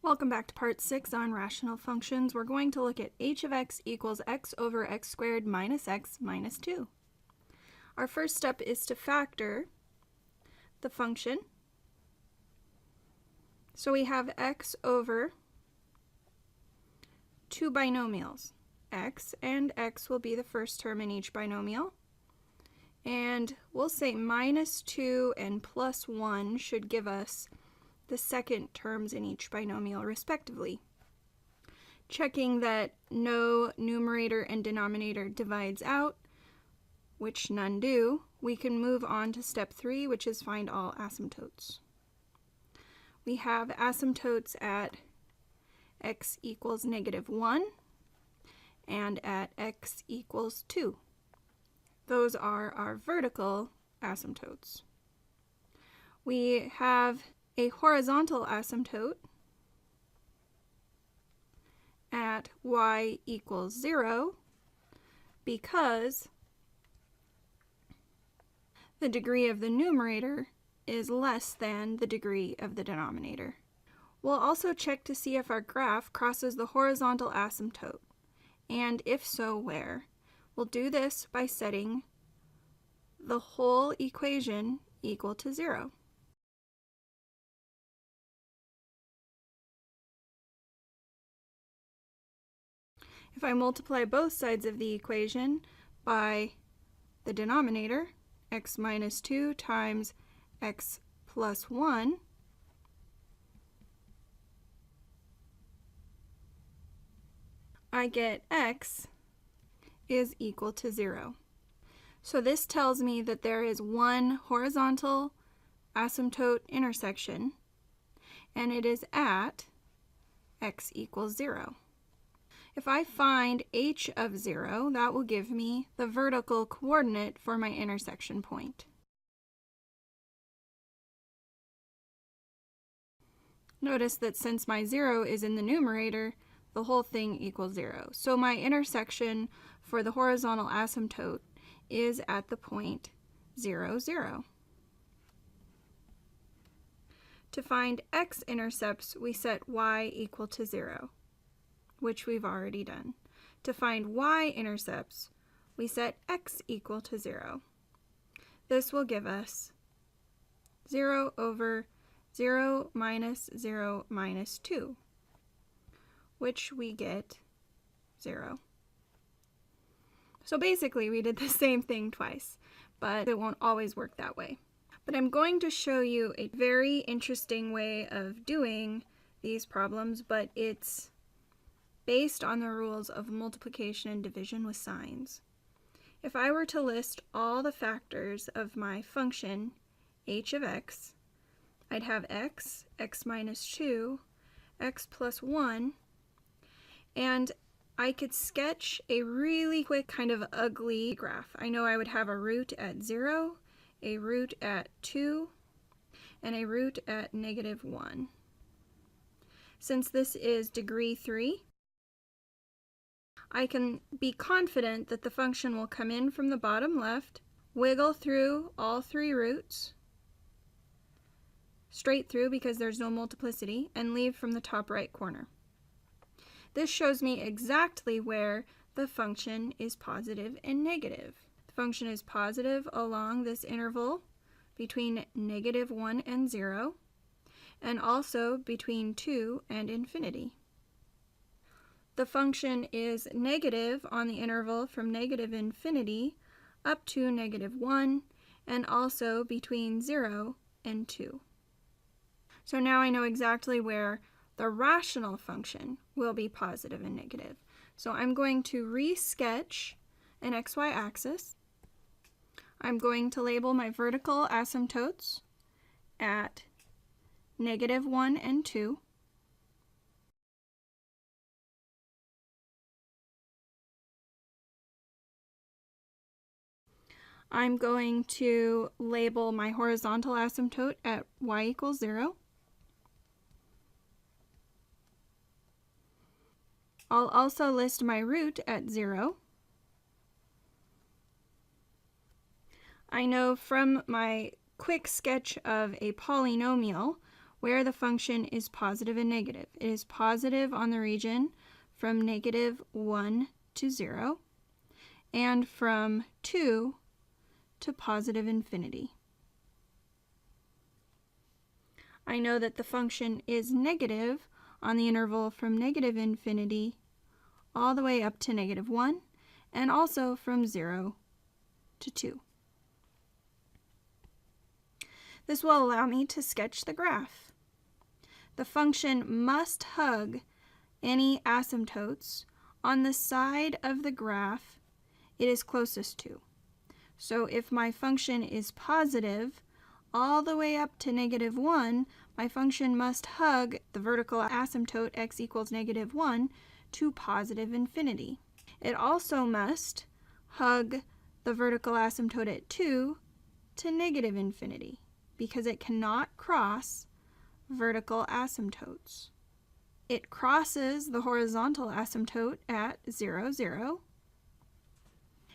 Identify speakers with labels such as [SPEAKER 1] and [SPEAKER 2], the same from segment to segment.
[SPEAKER 1] Welcome back to part 6 on rational functions. We're going to look at h of x equals x over x squared minus x minus 2. Our first step is to factor the function. So we have x over two binomials, x, and x will be the first term in each binomial. And we'll say minus 2 and plus 1 should give us the second terms in each binomial respectively. Checking that no numerator and denominator divides out, which none do, we can move on to step 3, which is find all asymptotes. We have asymptotes at x equals -1 and at x equals 2. Those are our vertical asymptotes. We have a horizontal asymptote at y equals 0 because the degree of the numerator is less than the degree of the denominator. We'll also check to see if our graph crosses the horizontal asymptote, and if so, where. We'll do this by setting the whole equation equal to 0. If I multiply both sides of the equation by the denominator, x minus 2 times x plus 1, I get x is equal to 0. So this tells me that there is one horizontal asymptote intersection, and it is at x equals 0. If I find h of 0, that will give me the vertical coordinate for my intersection point. Notice that since my 0 is in the numerator, the whole thing equals 0. So my intersection for the horizontal asymptote is at the point 0, 0. To find x intercepts, we set y equal to 0. Which we've already done. To find y-intercepts, we set x equal to 0. This will give us 0 over 0 minus 0 minus 2, which we get 0. So basically, we did the same thing twice, but it won't always work that way. But I'm going to show you a very interesting way of doing these problems, but it's based on the rules of multiplication and division with signs. If I were to list all the factors of my function h of x, I'd have x, x minus 2, x plus 1, and I could sketch a really quick kind of ugly graph. I know I would have a root at 0, a root at 2, and a root at -1. Since this is degree 3, I can be confident that the function will come in from the bottom left, wiggle through all 3 roots, straight through because there's no multiplicity, and leave from the top right corner. This shows me exactly where the function is positive and negative. The function is positive along this interval between -1 and 0, and also between 2 and infinity. The function is negative on the interval from -infinity up to -1, and also between 0 and 2. So now I know exactly where the rational function will be positive and negative. So I'm going to re-sketch an xy axis. I'm going to label my vertical asymptotes at -1 and 2. I'm going to label my horizontal asymptote at y equals 0. I'll also list my root at 0. I know from my quick sketch of a polynomial where the function is positive and negative. It is positive on the region from -1 to 0 and from 2 to positive infinity. I know that the function is negative on the interval from negative infinity all the way up to -1 and also from 0 to 2. This will allow me to sketch the graph. The function must hug any asymptotes on the side of the graph it is closest to. So if my function is positive all the way up to -1, my function must hug the vertical asymptote x equals -1 to positive infinity. It also must hug the vertical asymptote at 2 to negative infinity, because it cannot cross vertical asymptotes. It crosses the horizontal asymptote at 0, 0.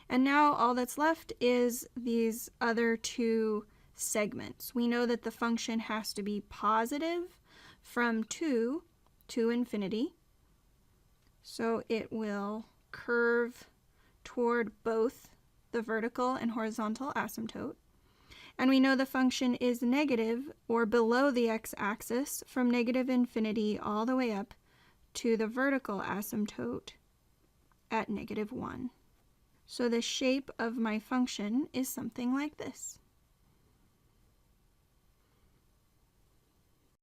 [SPEAKER 1] And now all that's left is these other two segments. We know that the function has to be positive from 2 to infinity. So it will curve toward both the vertical and horizontal asymptote. And we know the function is negative or below the x-axis from negative infinity all the way up to the vertical asymptote at -1. So the shape of my function is something like this.